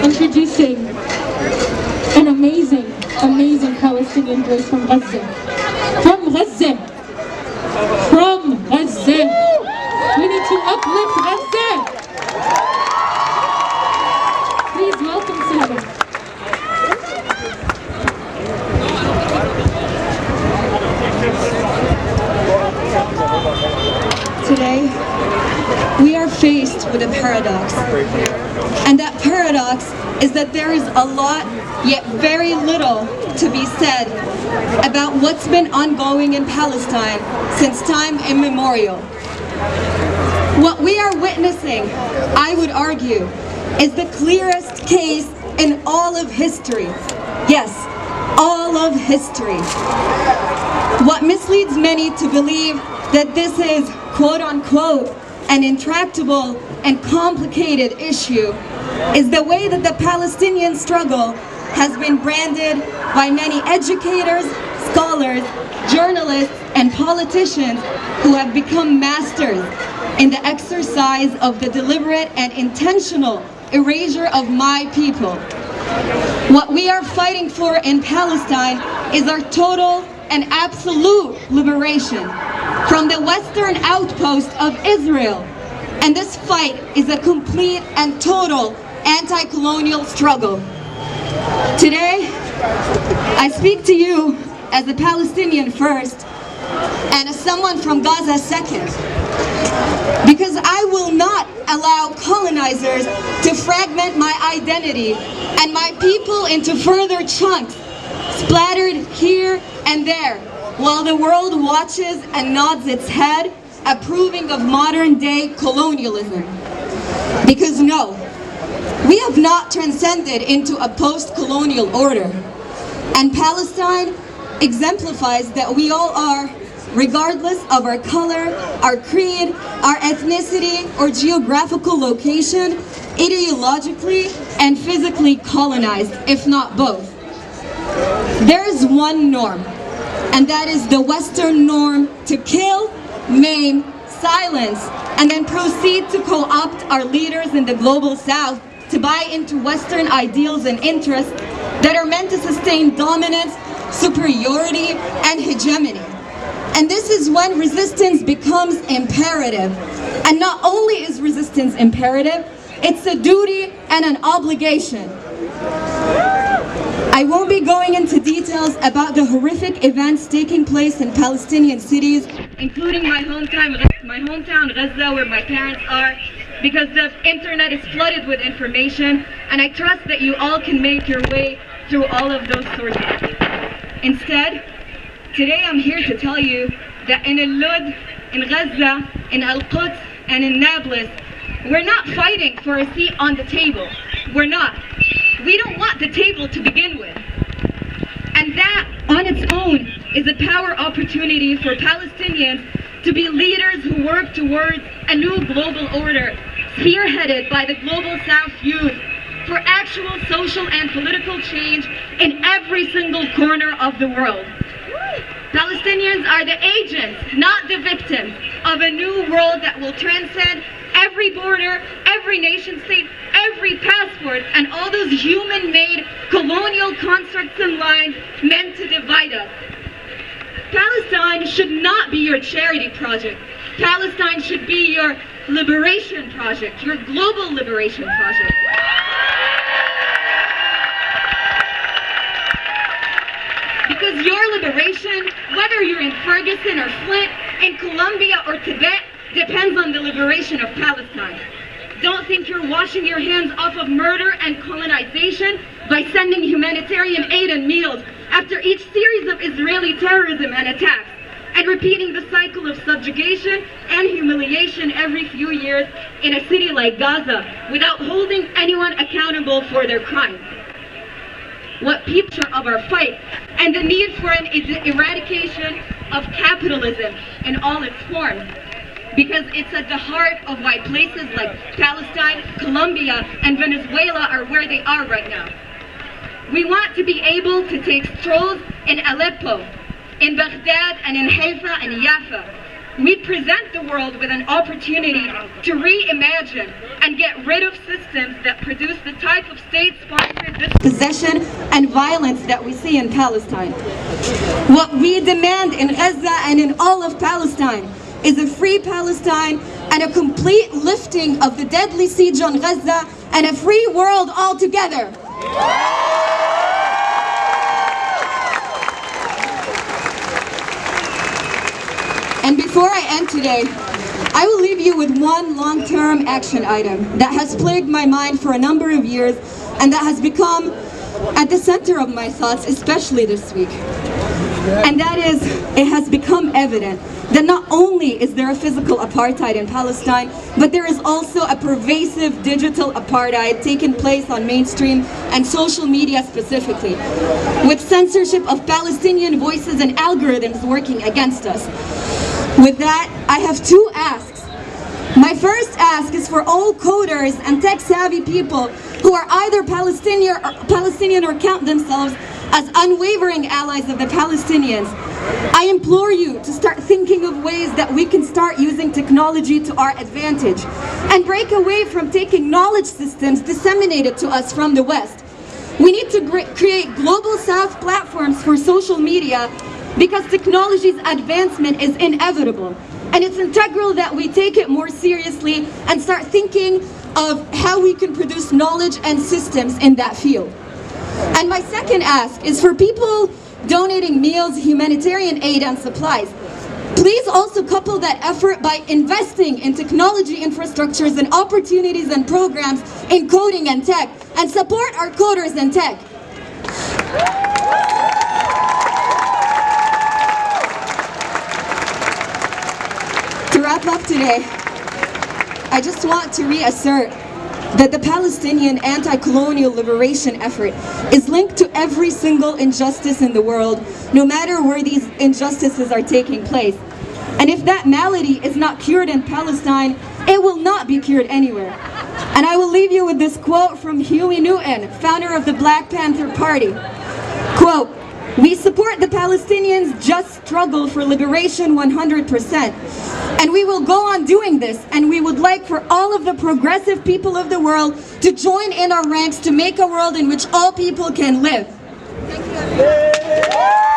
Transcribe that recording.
introducing an amazing, amazing Palestinian voice from Gaza. From Gaza! From Gaza! We need to uplift Gaza! Please welcome Salma. Today, we are faced with a paradox. And that paradox is that there is a lot, yet very little, to be said about what's been ongoing in Palestine since time immemorial. What we are witnessing, I would argue, is the clearest case in all of history. Yes, all of history. What misleads many to believe that this is, quote unquote, an intractable and complicated issue is the way that the Palestinian struggle has been branded by many educators, scholars, journalists, and politicians who have become masters in the exercise of the deliberate and intentional erasure of my people. What we are fighting for in Palestine is our total and absolute liberation from the western outpost of Israel. And this fight is a complete and total anti-colonial struggle. Today, I speak to you as a Palestinian first and as someone from Gaza second, because I will not allow colonizers to fragment my identity and my people into further chunks, splattered here and there, while the world watches and nods its head, approving of modern-day colonialism. Because no, we have not transcended into a post-colonial order. And Palestine exemplifies that we all are, regardless of our color, our creed, our ethnicity, or geographical location, ideologically and physically colonized, if not both. There is one norm, and that is the Western norm to kill, maim, silence, and then proceed to co-opt our leaders in the global South to buy into Western ideals and interests that are meant to sustain dominance, superiority, and hegemony. And this is when resistance becomes imperative. And not only is resistance imperative, it's a duty and an obligation. I won't be going into details about the horrific events taking place in Palestinian cities, including my hometown Gaza, where my parents are, because the internet is flooded with information, and I trust that you all can make your way through all of those sources. Instead, today I'm here to tell you that in Al-Lud, in Gaza, in Al-Quds, and in Nablus, we're not fighting for a seat on the table. We're not. We don't want the table to begin with. And that, on its own, is a power opportunity for Palestinians to be leaders who work towards a new global order, spearheaded by the Global South youth, for actual social and political change in every single corner of the world. Palestinians are the agents, not the victims, of a new world that will transcend every border, every nation state, every passport, and all those human-made colonial constructs and lines meant to divide us. Palestine should not be your charity project. Palestine should be your liberation project, your global liberation project. Because your liberation, whether you're in Ferguson or Flint, in Colombia or Tibet, depends on the liberation of Palestine. Don't think you're washing your hands off of murder and colonization by sending humanitarian aid and meals after each series of Israeli terrorism and attacks, and repeating the cycle of subjugation and humiliation every few years in a city like Gaza without holding anyone accountable for their crimes. What picture of our fight and the need for an eradication of capitalism in all its forms, because it's at the heart of why places like Palestine, Colombia, and Venezuela are where they are right now. We want to be able to take strolls in Aleppo, in Baghdad, and in Haifa and Jaffa, we present the world with an opportunity to reimagine and get rid of systems that produce the type of state-sponsored dispossession and violence that we see in Palestine. What we demand in Gaza and in all of Palestine is a free Palestine and a complete lifting of the deadly siege on Gaza and a free world altogether. And before I end today, I will leave you with one long-term action item that has plagued my mind for a number of years and that has become at the center of my thoughts, especially this week. And that is, it has become evident that not only is there a physical apartheid in Palestine, but there is also a pervasive digital apartheid taking place on mainstream and social media specifically, with censorship of Palestinian voices and algorithms working against us. With that, I have two asks. My first ask is for all coders and tech-savvy people who are either Palestinian or count themselves as unwavering allies of the Palestinians. I implore you to start thinking of ways that we can start using technology to our advantage and break away from taking knowledge systems disseminated to us from the West. We need to create global South platforms for social media because technology's advancement is inevitable, and it's integral that we take it more seriously and start thinking of how we can produce knowledge and systems in that field. And my second ask is for people donating meals, humanitarian aid, and supplies. Please also couple that effort by investing in technology infrastructures and opportunities and programs in coding and tech, and support our coders and tech. To wrap up today, I just want to reassert that the Palestinian anti-colonial liberation effort is linked to every single injustice in the world, no matter where these injustices are taking place. And if that malady is not cured in Palestine, it will not be cured anywhere. And I will leave you with this quote from Huey Newton, founder of the Black Panther Party. Quote, "We support the Palestinians' just struggle for liberation 100%. And we will go on doing this, and we would like for all of the progressive people of the world to join in our ranks to make a world in which all people can live." Thank you.